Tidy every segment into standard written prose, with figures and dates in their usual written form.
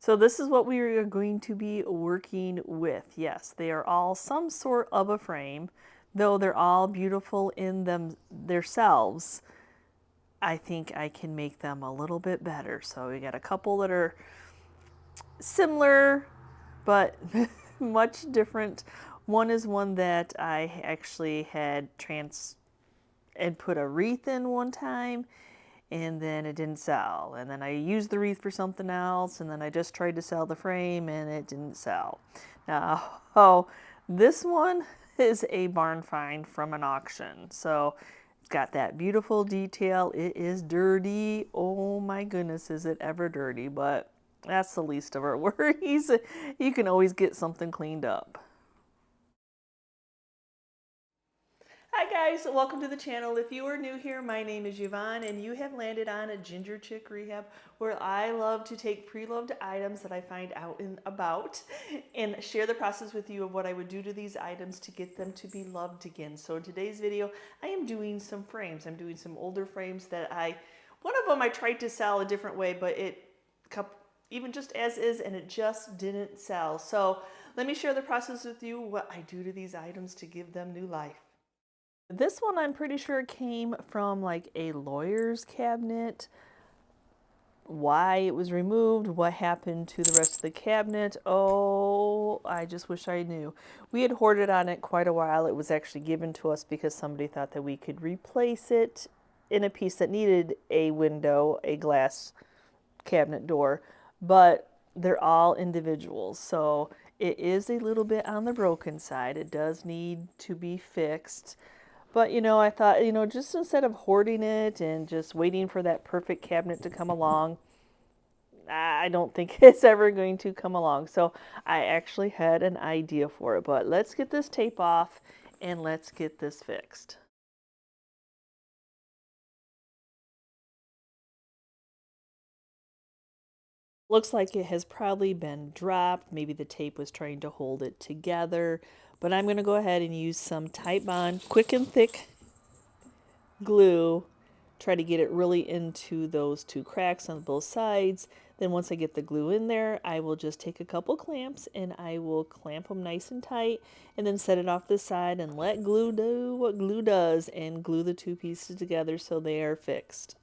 So this is what we are going to be working with. Yes, they are all some sort of a frame, though they're all beautiful in themselves. I think I can make them a little bit better. So we got a couple that are similar, but much different. One is one that I actually had and put a wreath in one time, and then it didn't sell. And then I used the wreath for something else, and then I just tried to sell the frame and it didn't sell. Now, this one is a barn find from an auction. So it's got that beautiful detail. It is dirty. Oh my goodness, is it ever dirty? But that's the least of our worries. You can always get something cleaned up. Hi guys, welcome to the channel. If you are new here, my name is Yvonne and you have landed on a Ginger Chick Rehab where I love to take pre-loved items that I find out and about and share the process with you of what I would do to these items to get them to be loved again. So in today's video, I am doing some frames. I'm doing some older frames that one of them I tried to sell a different way, but even just as is, and it just didn't sell. So let me share the process with you, what I do to these items to give them new life. This one I'm pretty sure came from like a lawyer's cabinet. Why it was removed, what happened to the rest of the cabinet, oh, I just wish I knew. We had hoarded on it quite a while. It was actually given to us because somebody thought that we could replace it in a piece that needed a window, a glass cabinet door, but they're all individuals. So it is a little bit on the broken side. It does need to be fixed. But, I thought, just instead of hoarding it and just waiting for that perfect cabinet to come along, I don't think it's ever going to come along. So I actually had an idea for it. But let's get this tape off and let's get this fixed. Looks like it has probably been dropped. Maybe the tape was trying to hold it together. But I'm going to go ahead and use some Titebond quick and thick glue, try to get it really into those two cracks on both sides. Then once I get the glue in there, I will just take a couple clamps and I will clamp them nice and tight and then set it off the side and let glue do what glue does and glue the two pieces together so they are fixed.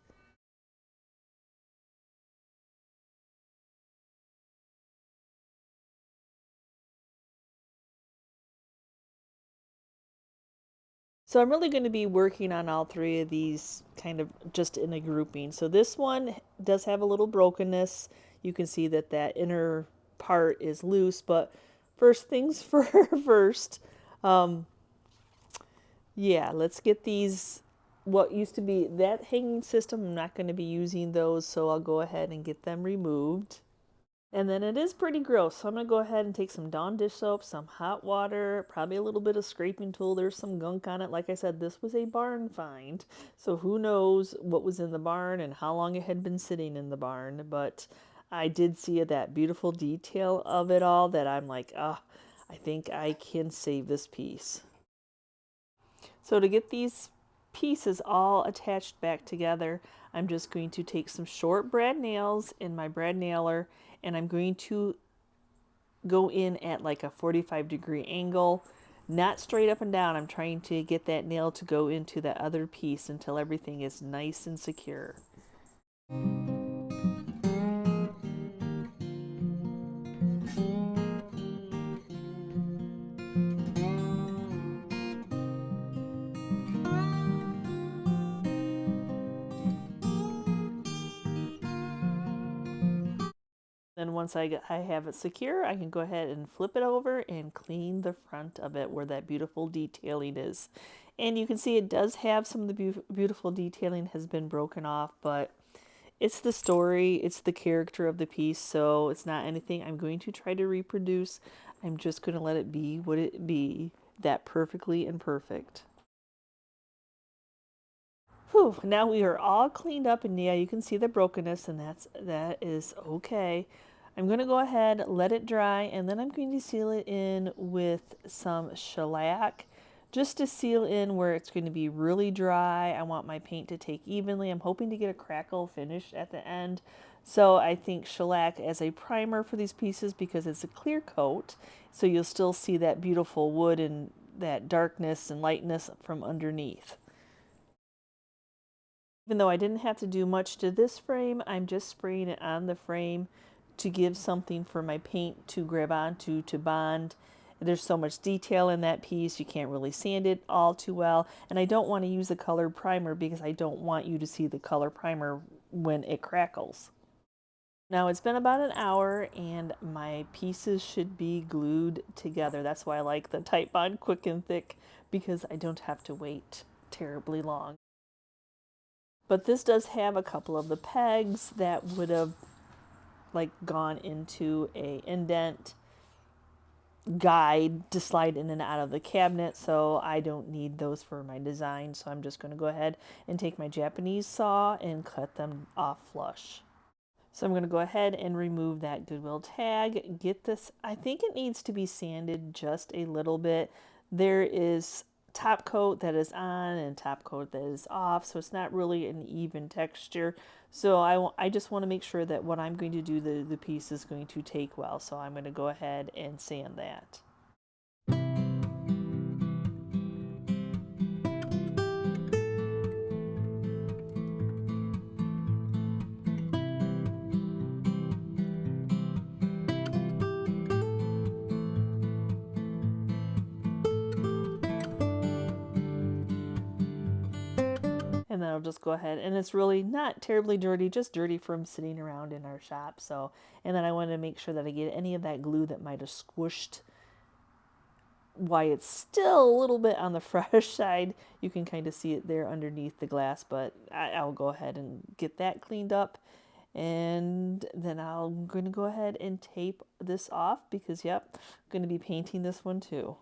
So I'm really going to be working on all three of these kind of just in a grouping. So this one does have a little brokenness. You can see that that inner part is loose, but first things first. Yeah, let's get these, what used to be that hanging system. I'm not going to be using those, so I'll go ahead and get them removed. And then it is pretty gross, so I'm going to go ahead and take some Dawn dish soap, some hot water, probably a little bit of scraping tool. There's some gunk on it. Like I said, this was a barn find, so who knows what was in the barn and how long it had been sitting in the barn. But I did see that beautiful detail of it all that I'm like, I think I can save this piece. So to get these pieces all attached back together, I'm just going to take some short brad nails in my brad nailer and I'm going to go in at like a 45-degree angle, not straight up and down. I'm trying to get that nail to go into that other piece until everything is nice and secure. Then once I have it secure, I can go ahead and flip it over and clean the front of it where that beautiful detailing is. And you can see it does have some of the beautiful detailing has been broken off, but it's the story, it's the character of the piece, so it's not anything I'm going to try to reproduce. I'm just going to let it be what it be, that perfectly imperfect. Whew, now we are all cleaned up, and yeah, you can see the brokenness, and that is okay. I'm going to go ahead, let it dry, and then I'm going to seal it in with some shellac just to seal in where it's going to be really dry. I want my paint to take evenly. I'm hoping to get a crackle finish at the end. So I think shellac as a primer for these pieces, because it's a clear coat, so you'll still see that beautiful wood and that darkness and lightness from underneath. Even though I didn't have to do much to this frame, I'm just spraying it on the frame to give something for my paint to grab onto, to bond. There's so much detail in that piece, you can't really sand it all too well. And I don't want to use a colored primer because I don't want you to see the color primer when it crackles. Now it's been about an hour and my pieces should be glued together. That's why I like the Titebond Quick and Thick, because I don't have to wait terribly long. But this does have a couple of the pegs that would have like gone into a indent guide to slide in and out of the cabinet, so I don't need those for my design. So I'm just going to go ahead and take my Japanese saw and cut them off flush. So I'm going to go ahead and remove that Goodwill tag. Get this, I think it needs to be sanded just a little bit. There is top coat that is on and top coat that is off, so it's not really an even texture. So I just want to make sure that what I'm going to do, the piece is going to take well. So I'm going to go ahead and sand that. And then I'll just go ahead, and it's really not terribly dirty, just dirty from sitting around in our shop. So, and then I want to make sure that I get any of that glue that might have squished why it's still a little bit on the fresh side. You can kind of see it there underneath the glass, but I'll go ahead and get that cleaned up. And then I'm going to go ahead and tape this off because, yep, I'm going to be painting this one too.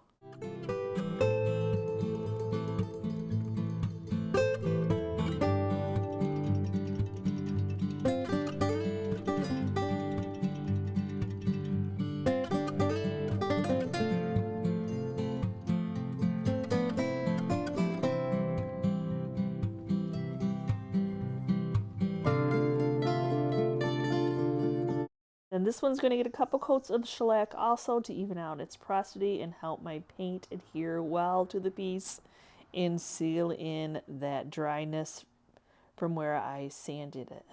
And this one's going to get a couple coats of shellac also to even out its porosity and help my paint adhere well to the piece and seal in that dryness from where I sanded it.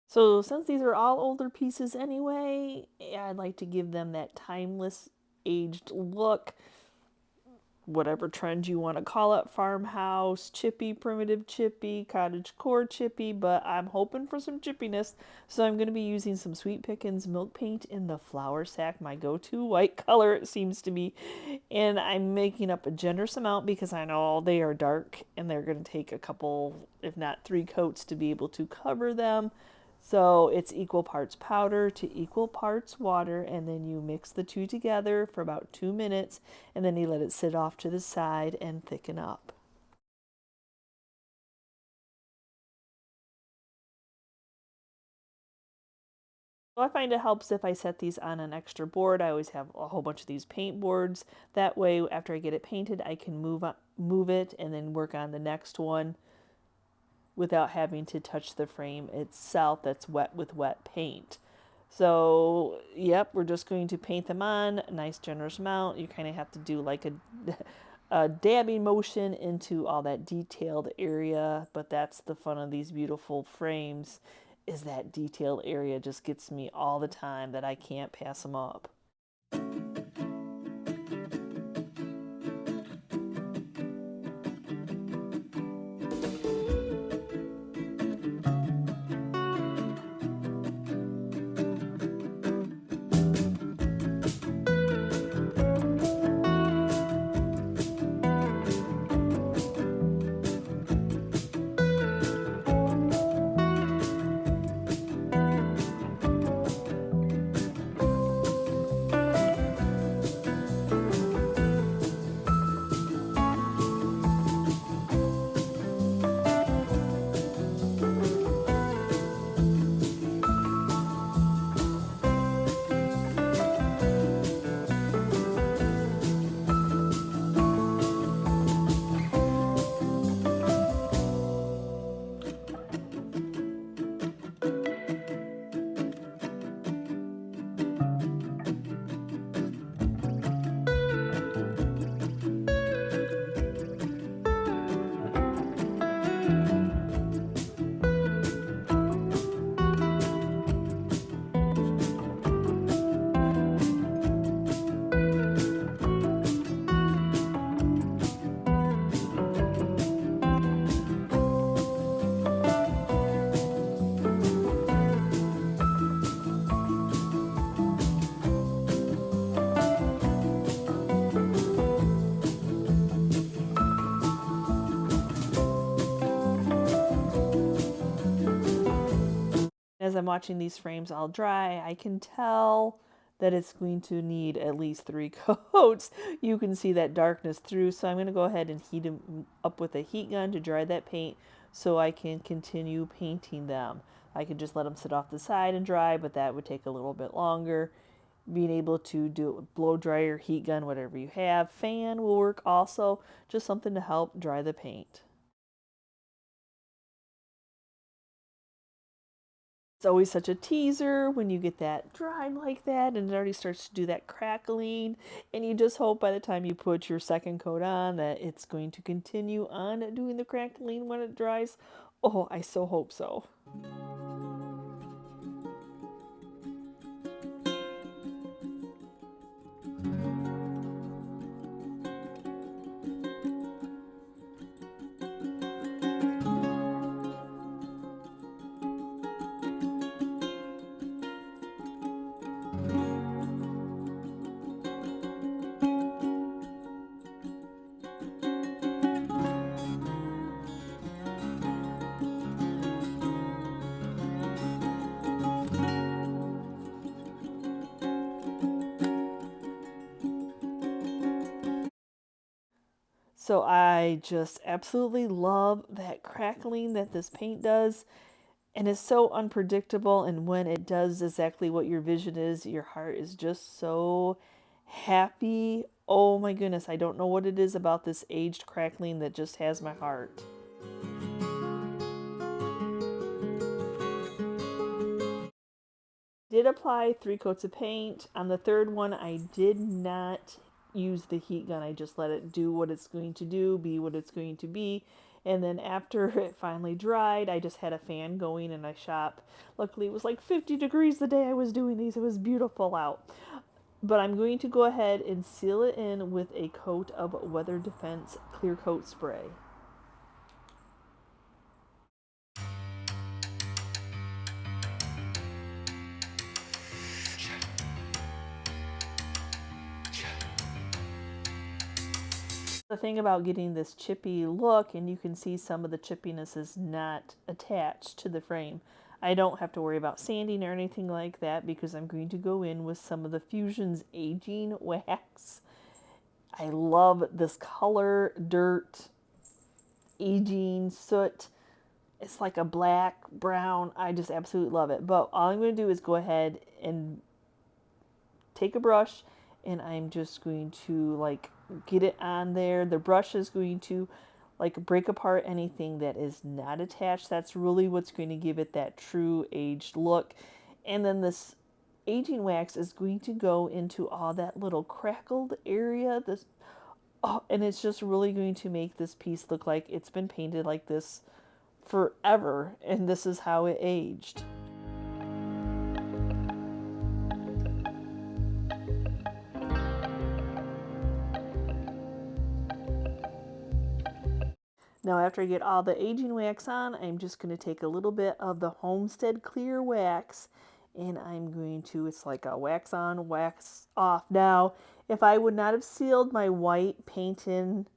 So since these are all older pieces anyway, I'd like to give them that timeless aged look. Whatever trend you want to call it, farmhouse, chippy, primitive chippy, cottagecore chippy, but I'm hoping for some chippiness. So I'm going to be using some Sweet Pickins milk paint in the flour sack, my go-to white color it seems to be. And I'm making up a generous amount because I know they are dark and they're going to take a couple, if not 3 coats to be able to cover them. So it's equal parts powder to equal parts water, and then you mix the two together for about 2 minutes, and then you let it sit off to the side and thicken up. So I find it helps if I set these on an extra board. I always have a whole bunch of these paint boards. That way, after I get it painted, I can move it and then work on the next one without having to touch the frame itself that's wet with wet paint. So, yep, we're just going to paint them on, a nice generous amount. You kind of have to do like a dabbing motion into all that detailed area, but that's the fun of these beautiful frames, is that detailed area just gets me all the time that I can't pass them up. as I'm watching these frames all dry, I can tell that it's going to need at least 3 coats. You can see that darkness through, so I'm going to go ahead and heat them up with a heat gun to dry that paint so I can continue painting them. I could just let them sit off the side and dry, but that would take a little bit longer. Being able to do it with blow dryer, heat gun, whatever you have. Fan will work also, just something to help dry the paint. It's always such a teaser when you get that dried like that and it already starts to do that crackling, and you just hope by the time you put your second coat on that it's going to continue on doing the crackling when it dries. Oh, I so hope so. So I just absolutely love that crackling that this paint does. And it's so unpredictable. And when it does exactly what your vision is, your heart is just so happy. Oh my goodness, I don't know what it is about this aged crackling that just has my heart. Did apply 3 coats of paint. On the third one, I did not use the heat gun. I just let it do what it's going to do, be what it's going to be. And then after it finally dried, I just had a fan going in my shop. Luckily, it was like 50 degrees the day I was doing these. It was beautiful out. But I'm going to go ahead and seal it in with a coat of Weather Defense Clear Coat Spray. The thing about getting this chippy look, and you can see some of the chippiness is not attached to the frame. I don't have to worry about sanding or anything like that because I'm going to go in with some of the Fusion's aging wax. I love this color, dirt, aging, soot. It's like a black, brown. I just absolutely love it. But all I'm going to do is go ahead and take a brush and I'm just going to like get it on there. The brush is going to like break apart anything that is not attached. That's really what's going to give it that true aged look. And then this aging wax is going to go into all that little crackled area. And it's just really going to make this piece look like it's been painted like this forever, and this is how it aged. Now after I get all the aging wax on, I'm just going to take a little bit of the Homestead Clear Wax and I'm going to, it's like a wax on, wax off. Now, if I would not have sealed my white paint in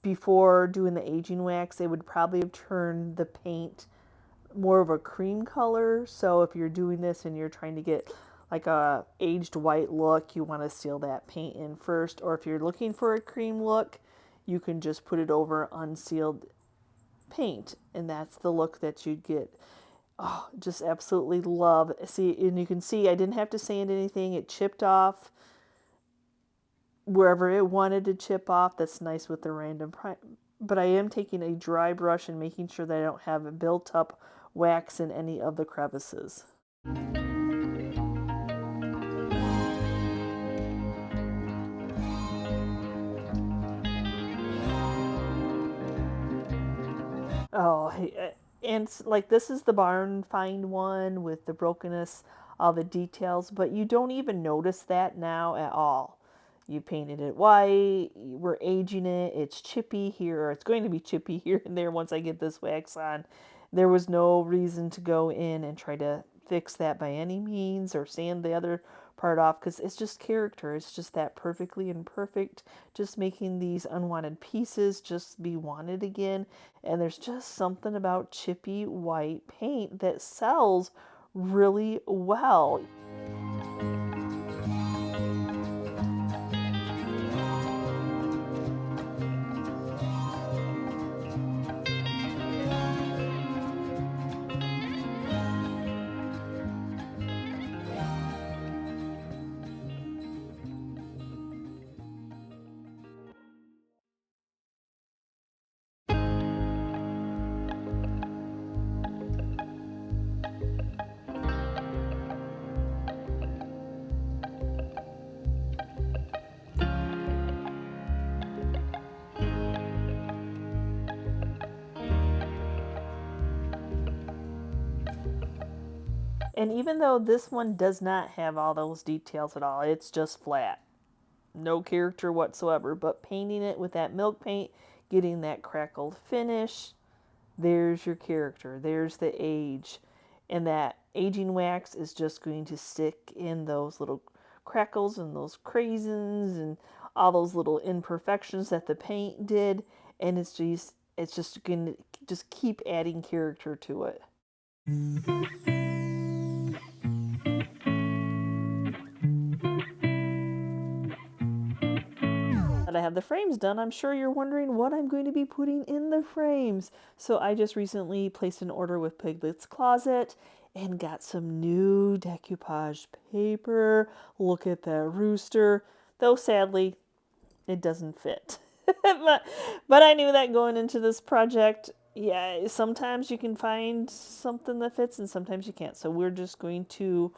before doing the aging wax, it would probably have turned the paint more of a cream color. So if you're doing this and you're trying to get like a aged white look, you want to seal that paint in first. Or if you're looking for a cream look, you can just put it over unsealed paint, and that's the look that you'd get. Oh, just absolutely love. See, and you can see I didn't have to sand anything. It chipped off wherever it wanted to chip off. That's nice with the random but I am taking a dry brush and making sure that I don't have built up wax in any of the crevices. Oh, and like this is the barn find one with the brokenness, all the details, but you don't even notice that now at all. You painted it white, we're aging it, it's chippy here, or it's going to be chippy here and there once I get this wax on. There was no reason to go in and try to fix that by any means or sand the other part off, because it's just character. It's just that perfectly imperfect, just making these unwanted pieces just be wanted again. And there's just something about chippy white paint that sells really well. And even though this one does not have all those details at all, it's just flat. No character whatsoever, but painting it with that milk paint, getting that crackled finish, there's your character. There's the age. And that aging wax is just going to stick in those little crackles and those craisins and all those little imperfections that the paint did. And it's just going to just keep adding character to it. I have the frames done, I'm sure you're wondering what I'm going to be putting in the frames. So I just recently placed an order with Piglets Closet and got some new decoupage paper. Look at that Rooster, though sadly it doesn't fit. but I knew that going into this project. Yeah, sometimes you can find something that fits and sometimes you can't. So we're just going to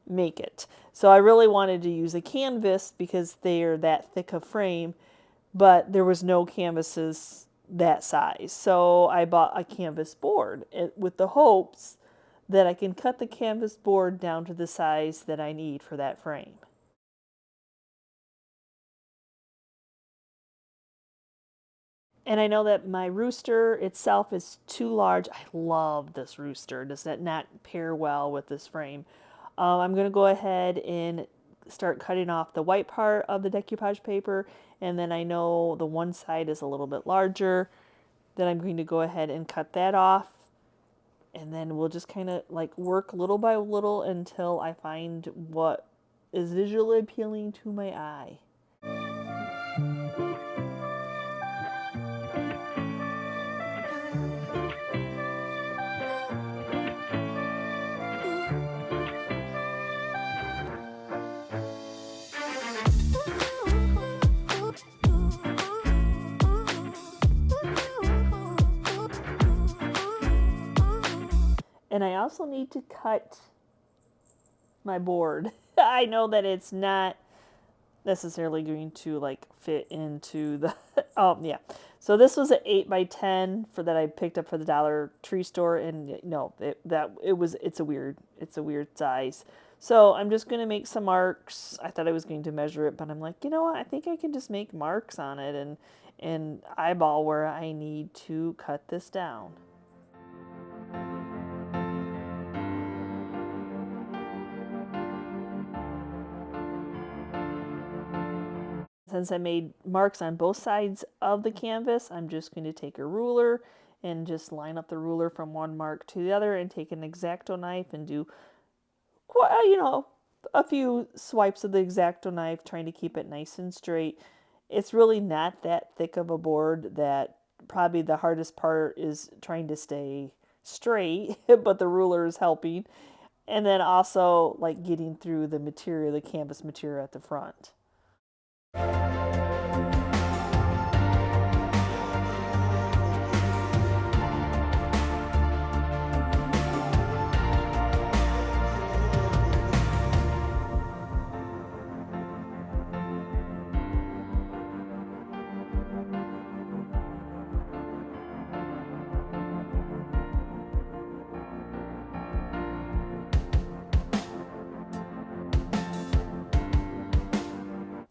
make it. So I really wanted to use a canvas because they're that thick a frame, but there was no canvases that size. So I bought a canvas board with the hopes that I can cut the canvas board down to the size that I need for that frame. And I know that my Rooster itself is too large. I love this Rooster. Does that not pair well with this frame? I'm going to go ahead and start cutting off the white part of the decoupage paper, and then I know the one side is a little bit larger. Then I'm going to go ahead and cut that off, and then we'll just kind of like work little by little until I find what is visually appealing to my eye. And I also need to cut my board. I know that it's not necessarily going to like fit into the oh yeah. So this was an 8x10 for that I picked up for the Dollar Tree store, and no, it's a weird size. So I'm just going to make some marks. I thought I was going to measure it, but I'm like, you know what? I think I can just make marks on it and eyeball where I need to cut this down. Since I made marks on both sides of the canvas, I'm just going to take a ruler and just line up the ruler from one mark to the other and take an X-Acto knife and do, a few swipes of the X-Acto knife, trying to keep it nice and straight. It's really not that thick of a board. That probably the hardest part is trying to stay straight, but the ruler is helping. And then also like getting through the material, the canvas material at the front.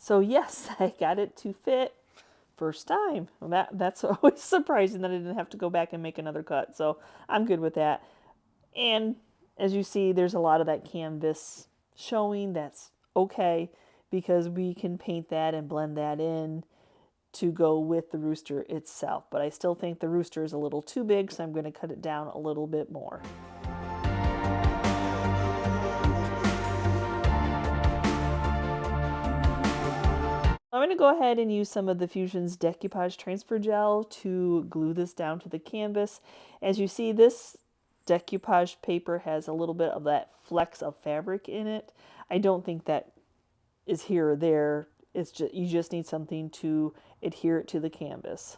So yes, I got it to fit first time. Well, that's always surprising that I didn't have to go back and make another cut. So I'm good with that. And as you see, there's a lot of that canvas showing. That's okay, because we can paint that and blend that in to go with the rooster itself. But I still think the rooster is a little too big, so I'm going to cut it down a little bit more. I'm going to go ahead and use some of the Fusion's Decoupage transfer gel to glue this down to the canvas. As you see, this decoupage paper has a little bit of that flecks of fabric in it. I don't think that is here or there. It's just, you just need something to adhere it to the canvas.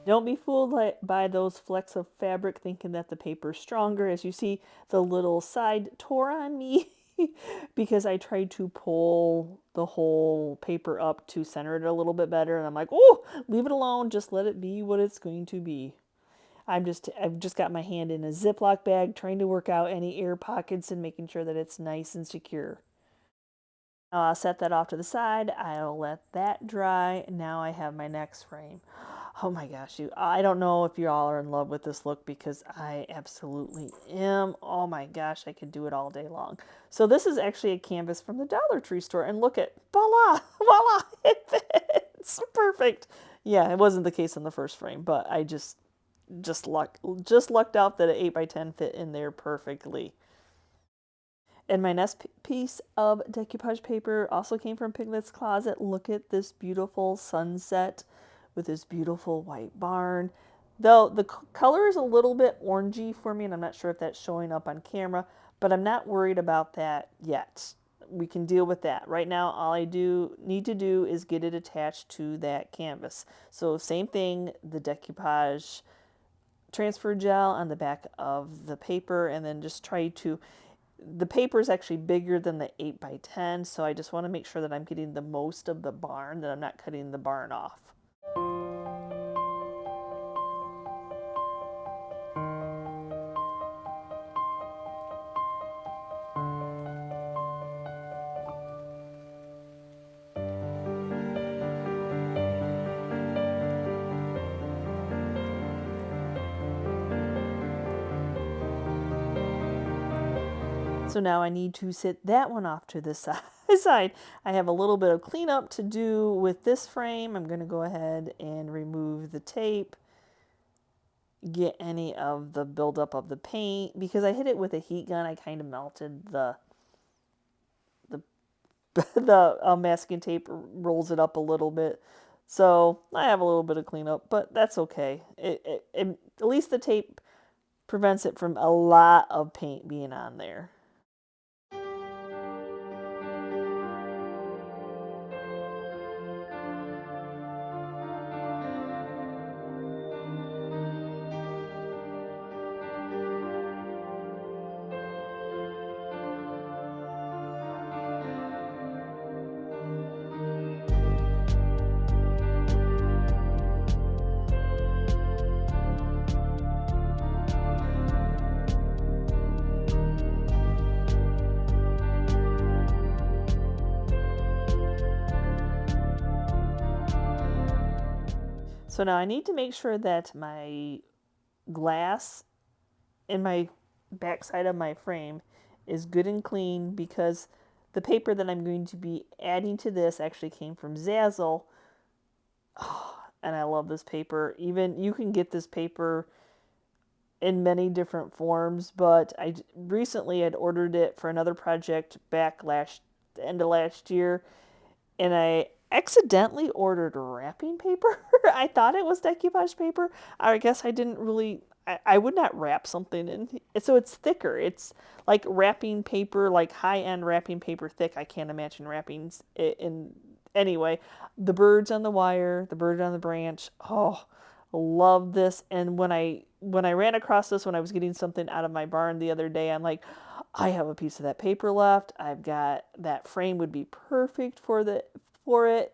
Don't be fooled by those flecks of fabric thinking that the paper's stronger. As you see, the little side tore on me because I tried to pull the whole paper up to center it a little bit better. And I'm like, oh, leave it alone. Just let it be what it's going to be. I've just got my hand in a Ziploc bag trying to work out any air pockets and making sure that it's nice and secure. I'll set that off to the side. I'll let that dry. Now I have my next frame. Oh my gosh, I don't know if you all are in love with this look, because I absolutely am. Oh my gosh, I could do it all day long. So this is actually a canvas from the Dollar Tree store, and look at, voila, voila, it fits. Perfect. Yeah, it wasn't the case in the first frame, but I just lucked out that an 8x10 fit in there perfectly. And my next piece of decoupage paper also came from Piglets Closet. Look at this beautiful sunset with this beautiful white barn. Though the color is a little bit orangey for me, and I'm not sure if that's showing up on camera, but I'm not worried about that yet. We can deal with that. Right now, all I need to do is get it attached to that canvas. So same thing, the decoupage transfer gel on the back of the paper, and then just try to, the paper is actually bigger than the 8x10, so I just want to make sure that I'm getting the most of the barn, that I'm not cutting the barn off. So now I need to sit that one off to the side. I have a little bit of cleanup to do with this frame. I'm going to go ahead and remove the tape, get any of the buildup of the paint. Because I hit it with a heat gun, I kind of melted the masking tape, rolls it up a little bit. So I have a little bit of cleanup, but that's okay. At least the tape prevents it from a lot of paint being on there. So now I need to make sure that my glass in my backside of my frame is good and clean, because the paper that I'm going to be adding to this actually came from Zazzle. Oh, and I love this paper. Even you can get this paper in many different forms, but I recently had ordered it for another project back the end of last year, and I accidentally ordered wrapping paper. I thought it was decoupage paper. I guess I didn't really, I would not wrap something in. So it's thicker. It's like wrapping paper, like high-end wrapping paper thick. I can't imagine wrapping in. Anyway, the birds on the wire, the bird on the branch. Oh, love this. And when I ran across this when I was getting something out of my barn the other day, I'm like, I have a piece of that paper left. I've got that frame would be perfect for it.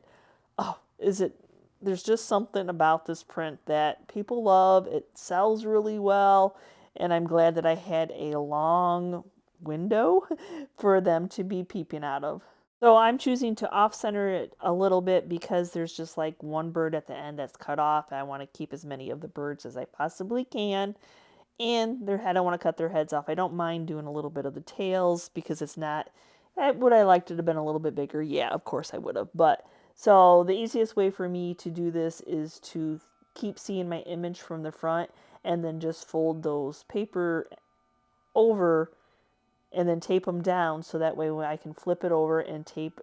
Oh, there's just something about this print that people love. It sells really well, and I'm glad that I had a long window for them to be peeping out of. So I'm choosing to off-center it a little bit because there's just like one bird at the end that's cut off. I want to keep as many of the birds as I possibly can. And I don't want to cut their heads off. I don't mind doing a little bit of the tails because it's not, would I like it to have been a little bit bigger? Yeah, of course I would have. But so the easiest way for me to do this is to keep seeing my image from the front and then just fold those paper over and then tape them down so that way when I can flip it over and tape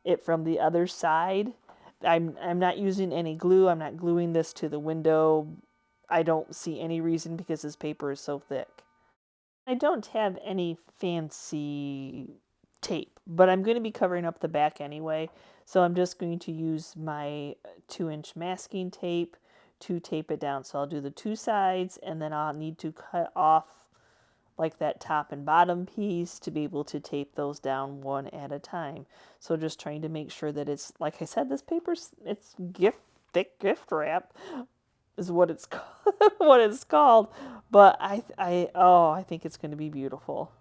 it from the other side. I'm not using any glue. I'm not gluing this to the window. I don't see any reason because this paper is so thick. I don't have any fancy tape, but I'm going to be covering up the back anyway. So I'm just going to use my 2-inch masking tape to tape it down. So I'll do the two sides and then I'll need to cut off like that top and bottom piece to be able to tape those down one at a time. So just trying to make sure that it's, like I said, this paper's, it's thick gift wrap is what it's what it's called. But I think it's going to be beautiful.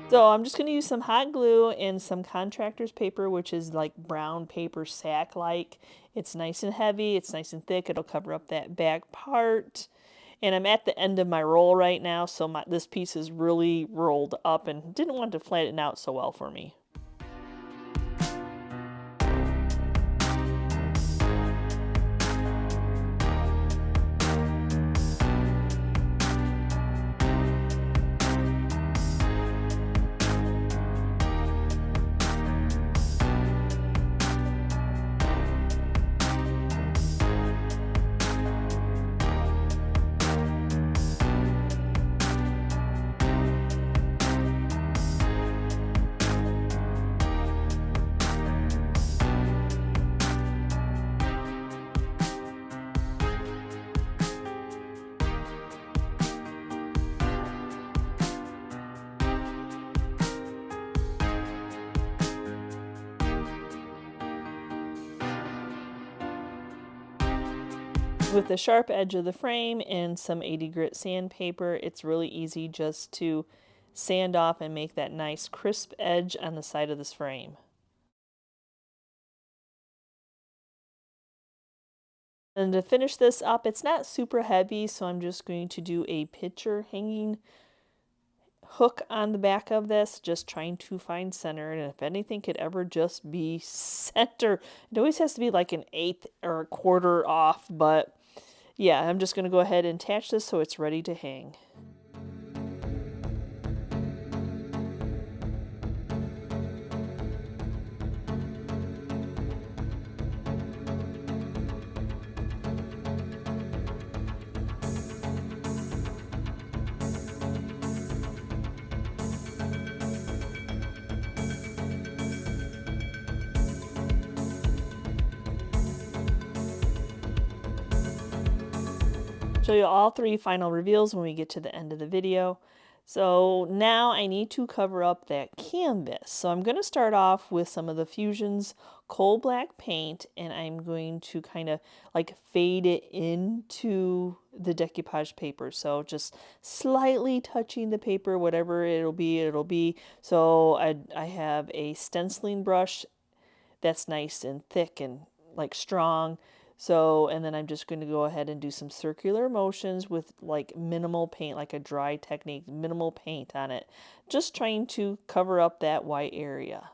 So I'm just going to use some hot glue and some contractor's paper, which is like brown paper sack-like. It's nice and heavy. It's nice and thick. It'll cover up that back part. And I'm at the end of my roll right now, so this piece is really rolled up and didn't want to flatten out so well for me. With the sharp edge of the frame and some 80 grit sandpaper, it's really easy just to sand off and make that nice crisp edge on the side of this frame. And to finish this up, it's not super heavy, so I'm just going to do a picture hanging hook on the back of this, just trying to find center. And if anything could ever just be center, it always has to be like an 1/8 or 1/4 off, but yeah, I'm just going to go ahead and attach this so it's ready to hang. Show you all 3 final reveals when we get to the end of the video. So now I need to cover up that canvas. So I'm going to start off with some of the Fusion's coal black paint, and I'm going to kind of like fade it into the decoupage paper. So just slightly touching the paper, whatever it'll be. So I have a stenciling brush that's nice and thick and like strong. So, and then I'm just going to go ahead and do some circular motions with like minimal paint, like a dry technique, minimal paint on it. Just trying to cover up that white area.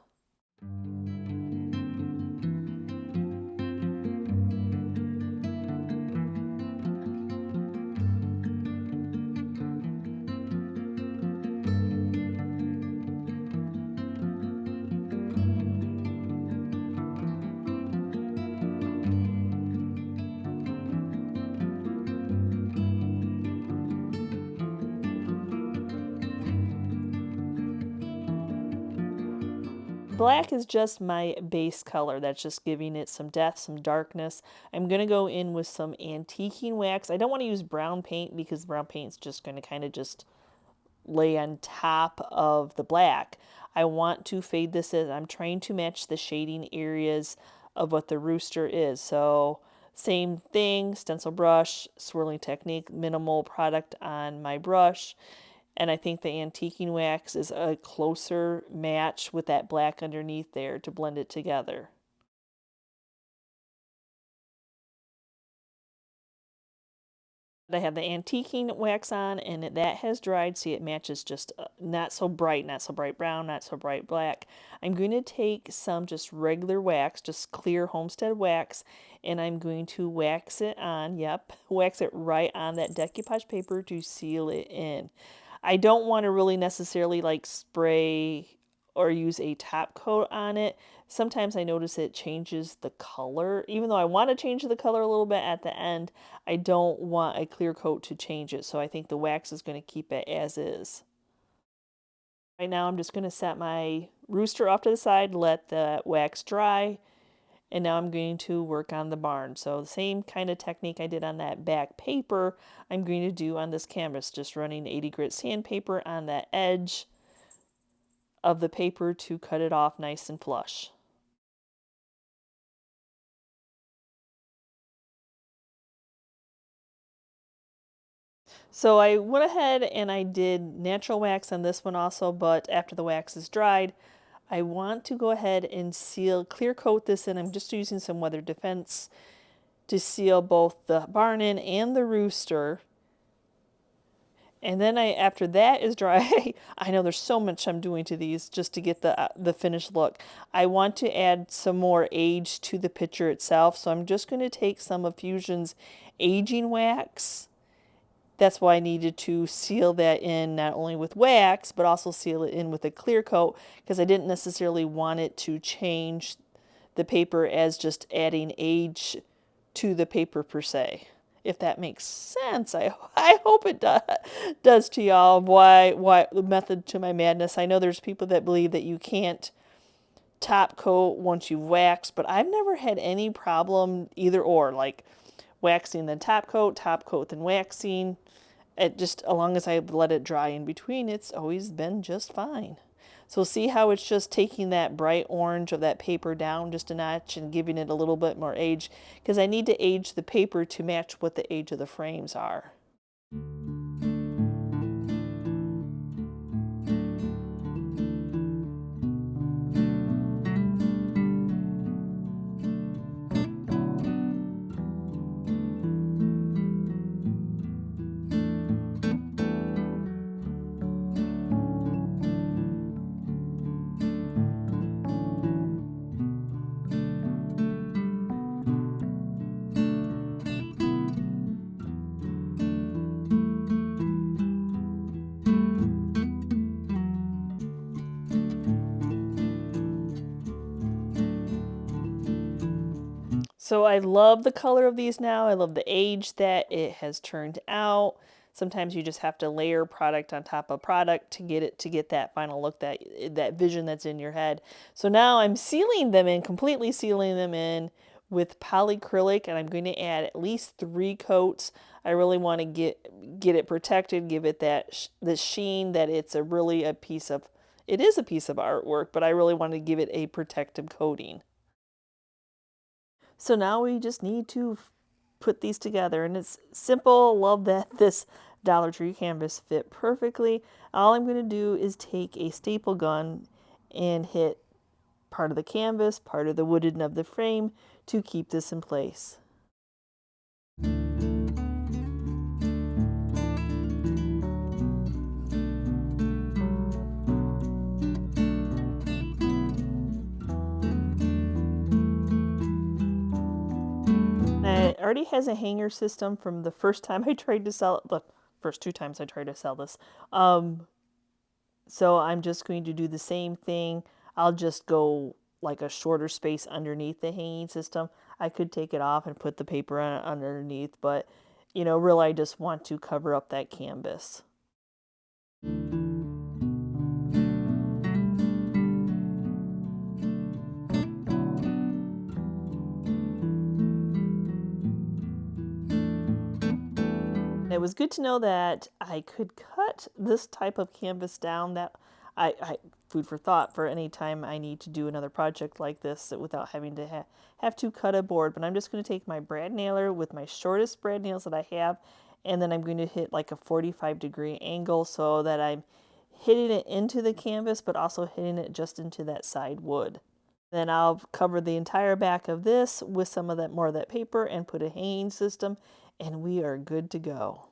black is just my base color. That's just giving it some depth, some darkness. I'm going to go in with some antiquing wax. I don't want to use brown paint because brown paint's just going to kind of just lay on top of the black. I want to fade this in. I'm trying to match the shading areas of what the Rooster is. So same thing, stencil brush, swirling technique, minimal product on my brush. And I think the antiquing wax is a closer match with that black underneath there to blend it together. I have the antiquing wax on, and that has dried. See, it matches just not so bright brown, not so bright black. I'm going to take some just regular wax, just clear homestead wax, and I'm going to wax it on, wax it right on that decoupage paper to seal it in. I don't want to really necessarily like spray or use a top coat on it. Sometimes I notice it changes the color. Even though I want to change the color a little bit at the end, I don't want a clear coat to change it. So I think the wax is going to keep it as is. Right now I'm just going to set my Rooster off to the side, let the wax dry, and now I'm going to work on the barn. So the same kind of technique I did on that back paper, I'm going to do on this canvas, just running 80 grit sandpaper on that edge of the paper to cut it off nice and flush. So I went ahead and I did natural wax on this one also, but after the wax is dried, I want to go ahead and clear coat this in. I'm just using some weather defense to seal both the barn in and the Rooster. And then after that is dry, I know there's so much I'm doing to these just to get the finished look. I want to add some more age to the picture itself, so I'm just going to take some of Fusion's aging wax. That's why I needed to seal that in not only with wax, but also seal it in with a clear coat, because I didn't necessarily want it to change the paper as just adding age to the paper per se. If that makes sense, I hope it does to y'all. Why the method to my madness? I know there's people that believe that you can't top coat once you've waxed, but I've never had any problem either or, like waxing then top coat then waxing. It just, as long as I let it dry in between, it's always been just fine. So see how it's just taking that bright orange of that paper down just a notch and giving it a little bit more age, because I need to age the paper to match what the age of the frames are. So I love the color of these now. I love the age that it has turned out. Sometimes you just have to layer product on top of product to get that final look, that vision that's in your head. So now I'm sealing them in, completely sealing them in with polyacrylic, and I'm going to add at least 3 coats. I really want to get it protected, give it the sheen that it's really a piece of, it is a piece of artwork, but I really want to give it a protective coating. So now we just need to put these together, and it's simple. Love that this Dollar Tree canvas fit perfectly. All I'm going to do is take a staple gun and hit part of the canvas, part of the wooden of the frame to keep this in place. It already has a hanger system from the first time I tried to sell it, the first 2 times I tried to sell this. So I'm just going to do the same thing. I'll just go like a shorter space underneath the hanging system. I could take it off and put the paper on underneath, but you know, really I just want to cover up that canvas. was good to know that I could cut this type of canvas down. That I food for thought for any time I need to do another project like this without having to have to cut a board. But I'm just going to take my brad nailer with my shortest brad nails that I have, and then I'm going to hit like a 45-degree angle so that I'm hitting it into the canvas, but also hitting it just into that side wood. Then I'll cover the entire back of this with some of that more of that paper and put a hanging system, and we are good to go.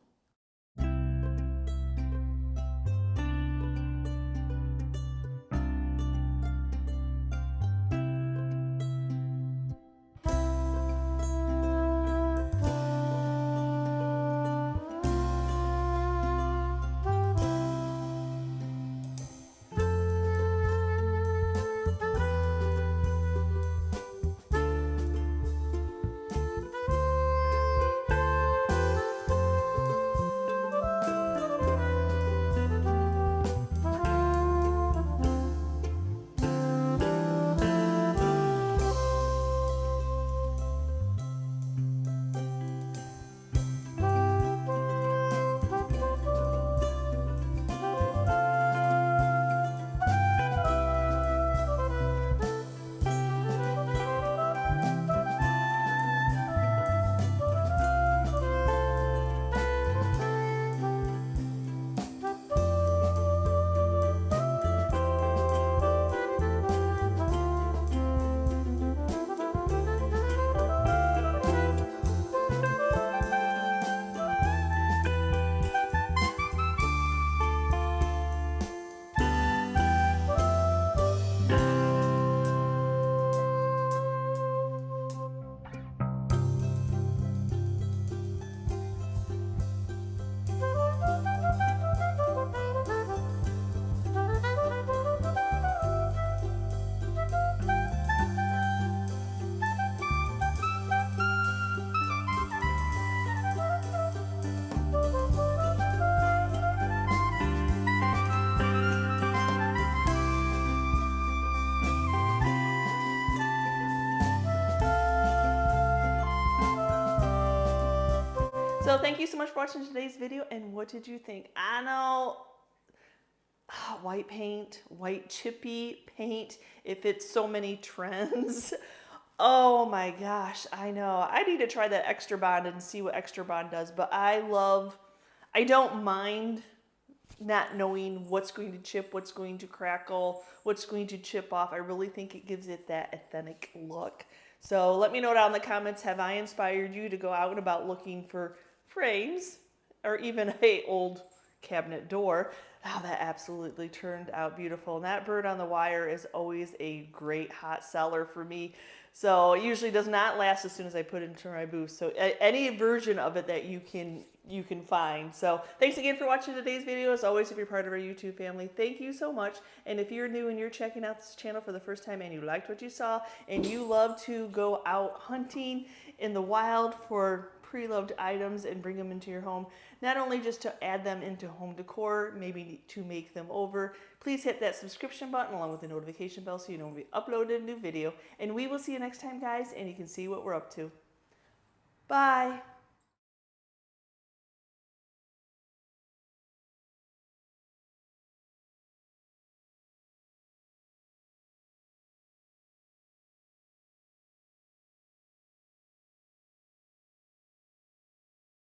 So thank you so much for watching today's video, and what did you think? I know white paint, white chippy paint, if it's so many trends. Oh my gosh, I know. I need to try that extra bond and see what extra bond does, but I don't mind not knowing what's going to chip, what's going to crackle, what's going to chip off. I really think it gives it that authentic look. So let me know down in the comments, have I inspired you to go out and about looking for frames or even a old cabinet door? Oh, that absolutely turned out beautiful. And that bird on the wire is always a great hot seller for me. So it usually does not last as soon as I put it into my booth. So any version of it that you can find. So thanks again for watching today's video. As always, if you're part of our YouTube family, thank you so much. And if you're new and you're checking out this channel for the first time and you liked what you saw and you love to go out hunting in the wild for pre-loved items and bring them into your home, not only just to add them into home decor, maybe to make them over, please hit that subscription button along with the notification bell so you know when we upload a new video. And we will see you next time, guys, and you can see what we're up to. Bye.